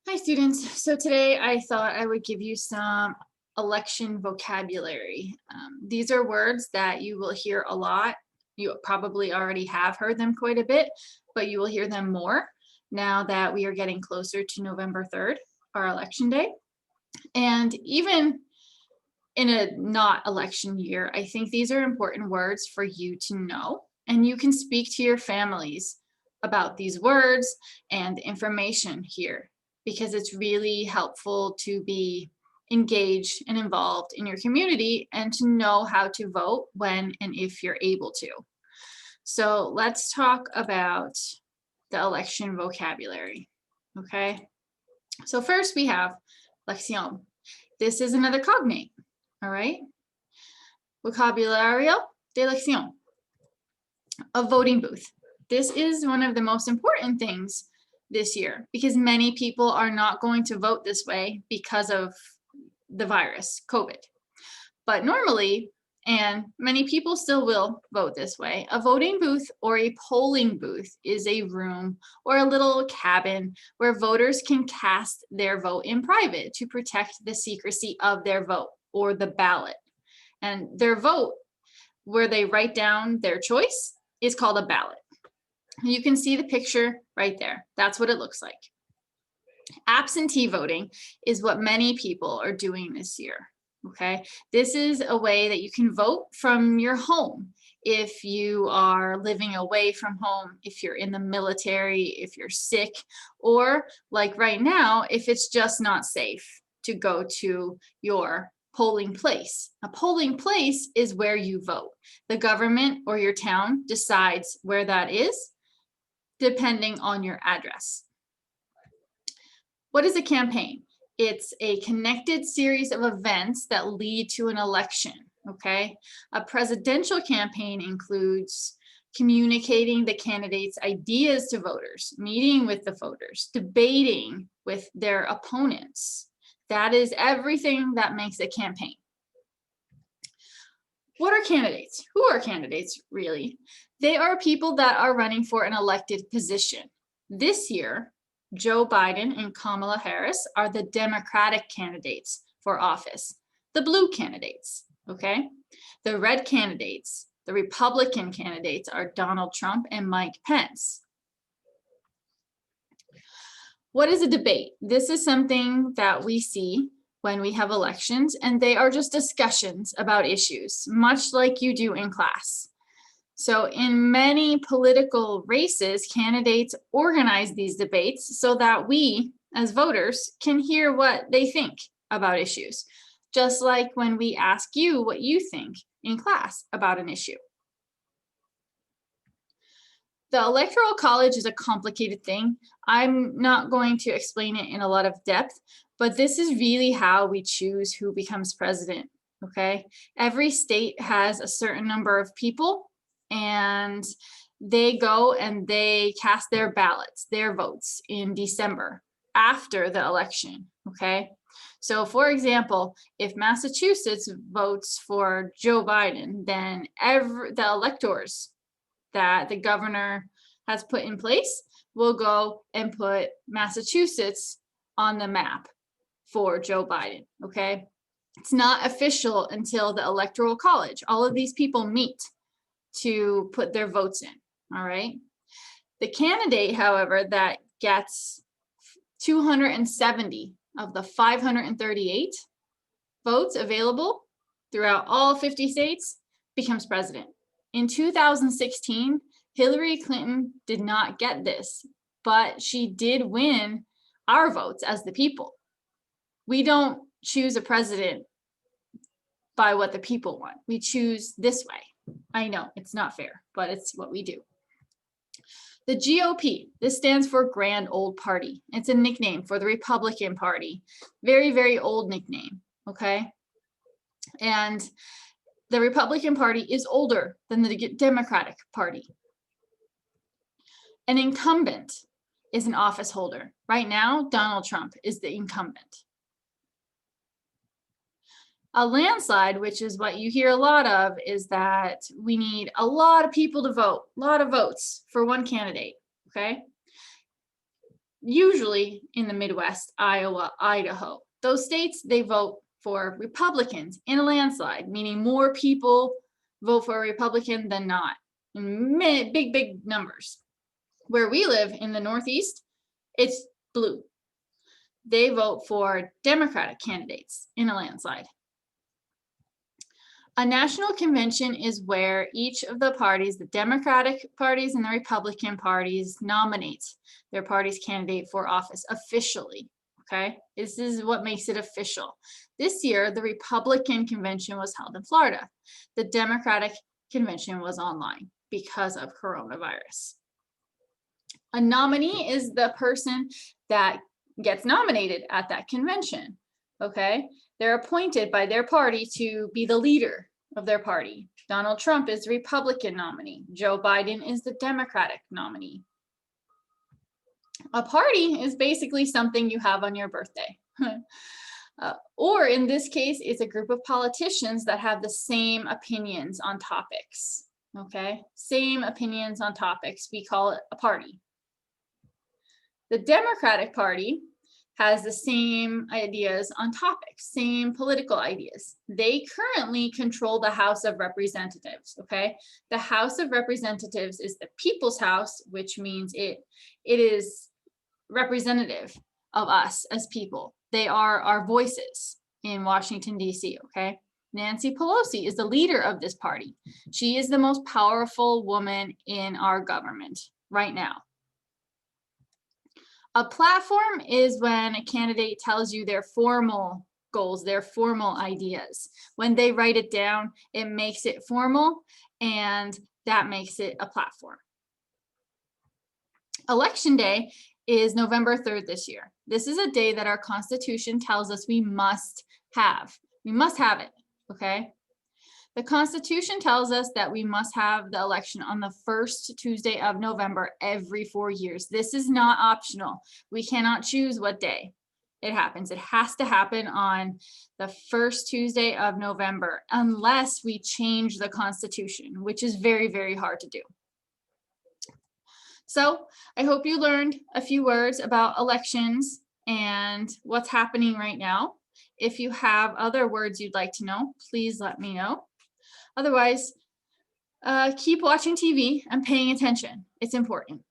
Hi students. So today I thought I would give you some election vocabulary. These are words that you will hear a lot. You probably already have heard them quite a bit, but you will hear them more now that we are getting closer to November 3rd, our election day. And even in a not election year, I think these are important words for you to know. And you can speak to your families about these words and information here because it's really helpful to be engaged and involved in your community and to know how to vote when and if you're able to. So let's talk about the election vocabulary. Okay. So first we have lección. This is another cognate. All right. Vocabulario de elección. A voting booth. This is one of the most important things this year because many people are not going to vote this way because of the virus, COVID. But normally, and many people still will vote this way, a voting booth or a polling booth is a room or a little cabin where voters can cast their vote in private to protect the secrecy of their vote or the ballot. And their vote, where they write down their choice, is called a ballot. You can see the picture right there. That's what it looks like. Absentee voting is what many people are doing this year. Okay, this is a way that you can vote from your home if you are living away from home, if you're in the military, if you're sick, or like right now, if it's just not safe to go to your polling place. A polling place is where you vote. The government or your town decides where that is, depending on your address. What is a campaign? It's a connected series of events that lead to an election, okay? A presidential campaign includes communicating the candidate's ideas to voters, meeting with the voters, debating with their opponents. That is everything that makes a campaign. What are candidates? Who are candidates, really? They are people that are running for an elected position. This year, Joe Biden and Kamala Harris are the Democratic candidates for office. The blue candidates, okay? The red candidates, the Republican candidates are Donald Trump and Mike Pence. What is a debate? This is something that we see when we have elections, and they are just discussions about issues, much like you do in class. So in many political races, candidates organize these debates so that we, as voters, can hear what they think about issues, just like when we ask you what you think in class about an issue. The Electoral College is a complicated thing. I'm not going to explain it in a lot of depth, but this is really how we choose who becomes president, okay? Every state has a certain number of people, and they go and they cast their ballots, their votes in December after the election, okay? So for example, if Massachusetts votes for Joe Biden, then the electors that the governor has put in place will go and put Massachusetts on the map for Joe Biden, okay? It's not official until the Electoral College. All of these people meet to put their votes in, all right? The candidate, however, that gets 270 of the 538 votes available throughout all 50 states becomes president. In 2016, Hillary Clinton did not get this, but she did win our votes as the people. We don't choose a president by what the people want. We choose this way. I know it's not fair, but it's what we do. The GOP, this stands for Grand Old Party. It's a nickname for the Republican Party. Very, very old nickname, okay? And the Republican Party is older than the Democratic Party. An incumbent is an office holder. Right now, Donald Trump is the incumbent. A landslide, which is what you hear a lot of, is that we need a lot of people to vote, a lot of votes for one candidate, okay? usually in the Midwest, Iowa, Idaho. Those states, they vote for Republicans in a landslide, meaning more people vote for a Republican than not, in big numbers. Where we live in the Northeast, it's blue. They vote for Democratic candidates in a landslide. A national convention is where each of the parties, the Democratic parties and the Republican parties, nominates their party's candidate for office officially. Okay, this is what makes it official. This year, the Republican convention was held in Florida. The Democratic convention was online because of coronavirus. A nominee is the person that gets nominated at that convention. Okay, they're appointed by their party to be the leader of their party. Donald Trump is the Republican nominee. Joe Biden is the Democratic nominee. A party is basically something you have on your birthday. Or in this case, it's a group of politicians that have the same opinions on topics. Okay, same opinions on topics. We call it a party. The Democratic Party has the same ideas on topics, same political ideas. They currently control the House of Representatives, okay? The House of Representatives is the people's house, which means it is representative of us as people. They are our voices in Washington, D.C., okay? Nancy Pelosi is the leader of this party. She is the most powerful woman in our government right now. A platform is when a candidate tells you their formal goals, their formal ideas. When they write it down, it makes it formal, and that makes it a platform. Election Day is November 3rd this year. This is a day that our Constitution tells us we must have. We must have it, okay? The Constitution tells us that we must have the election on the first Tuesday of November every 4 years. This is not optional. We cannot choose what day it happens. It has to happen on the first Tuesday of November, unless we change the Constitution, which is very, very hard to do. So I hope you learned a few words about elections and what's happening right now. If you have other words you'd like to know, please let me know. Otherwise, keep watching TV and paying attention. It's important.